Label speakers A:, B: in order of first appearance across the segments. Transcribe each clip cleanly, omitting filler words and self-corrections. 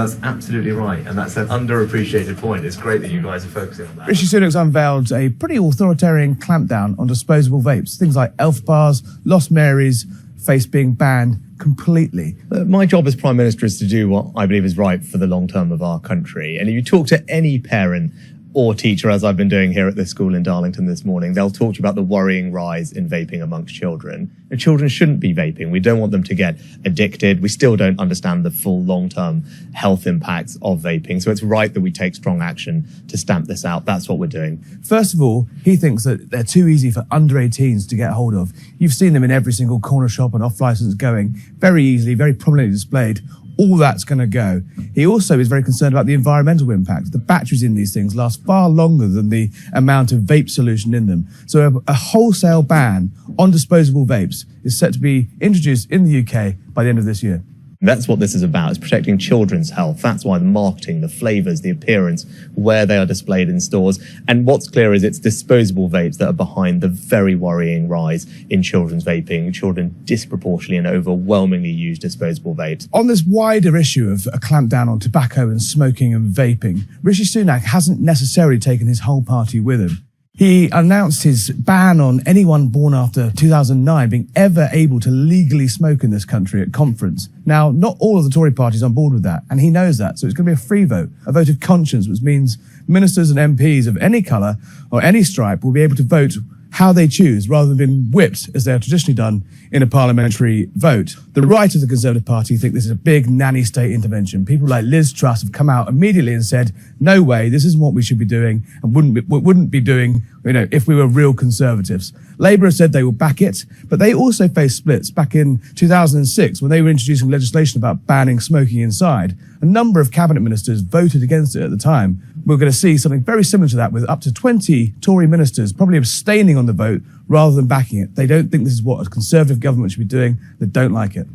A: That's absolutely right, and that's an underappreciated point. It's great that you guys are focusing on that.
B: Rishi Sunak's unveiled a pretty authoritarian clampdown on disposable vapes. Things like elf bars, Lost Marys, face being banned completely.
C: My job as Prime Minister is to do what I believe is right for the long term of our country. And if you talk to any parent or teacher, as I've been doing here at this school in Darlington this morning, they'll talk to you about the worrying rise in vaping amongst children. And children shouldn't be vaping. We don't want them to get addicted. We still don't understand the full long-term health impacts of vaping. So it's right that we take strong action to stamp this out. That's what we're doing.
B: First of all, he thinks that they're too easy for under 18s to get hold of. You've seen them in every single corner shop and off-license going, very easily, very prominently displayed. All that's going to go. He also is very concerned about the environmental impact. The batteries in these things last far longer than the amount of vape solution in them. So a wholesale ban on disposable vapes is set to be introduced in the UK by the end of this year.
C: That's what this is about, is protecting children's health. That's why the marketing, the flavours, the appearance, where they are displayed in stores. And what's clear is it's disposable vapes that are behind the very worrying rise in children's vaping. Children disproportionately and overwhelmingly use disposable vapes.
B: On this wider issue of a clampdown on tobacco and smoking and vaping, Rishi Sunak hasn't necessarily taken his whole party with him. He announced his ban on anyone born after 2009 being ever able to legally smoke in this country at conference. Now, not all of the Tory party is on board with that, and he knows that, so it's going to be a free vote, a vote of conscience, which means ministers and MPs of any colour or any stripe will be able to vote how they choose, rather than being whipped, as they are traditionally done in a parliamentary vote. The right of the Conservative Party think this is a big nanny state intervention. People like Liz Truss have come out immediately and said, no way, this isn't what we should be doing and wouldn't be doing, if we were real Conservatives. Labour said they will back it, but they also faced splits back in 2006 when they were introducing legislation about banning smoking inside. A number of cabinet ministers voted against it at the time. We're going to see something very similar to that, with up to 20 Tory ministers probably abstaining on the vote rather than backing it. They don't think this is what a Conservative government should be doing. They don't like it.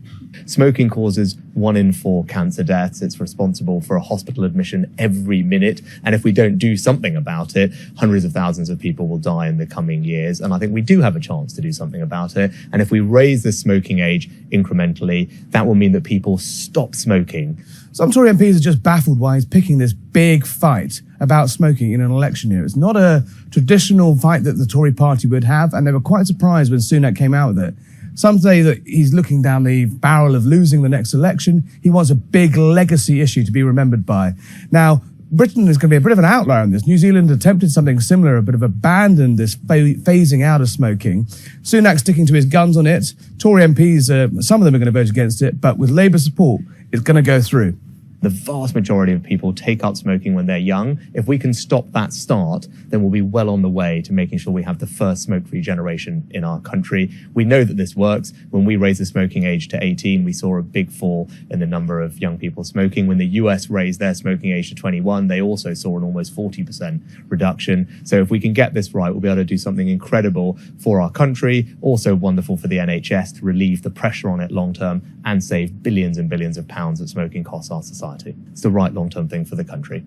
C: Smoking causes 1 in 4 cancer deaths. It's responsible for a hospital admission every minute. And if we don't do something about it, hundreds of thousands of people will die in the coming years. And I think we do have a chance to do something about it. And if we raise the smoking age incrementally, that will mean that people stop smoking.
B: Some Tory MPs are just baffled why he's picking this big fight about smoking in an election year. It's not a traditional fight that the Tory party would have, and they were quite surprised when Sunak came out with it. Some say that he's looking down the barrel of losing the next election. He wants a big legacy issue to be remembered by. Now, Britain is going to be a bit of an outlier on this. New Zealand attempted something similar, a bit of abandoned this phasing out of smoking. Sunak sticking to his guns on it. Tory MPs, some of them are going to vote against it, but with Labour support, it's going to go through.
C: The vast majority of people take up smoking when they're young. If we can stop that start, then we'll be well on the way to making sure we have the first smoke-free generation in our country. We know that this works. When we raised the smoking age to 18, we saw a big fall in the number of young people smoking. When the US raised their smoking age to 21, they also saw an almost 40% reduction. So if we can get this right, we'll be able to do something incredible for our country, also wonderful for the NHS to relieve the pressure on it long-term and save billions and billions of pounds that smoking costs our society. It's the right long-term thing for the country.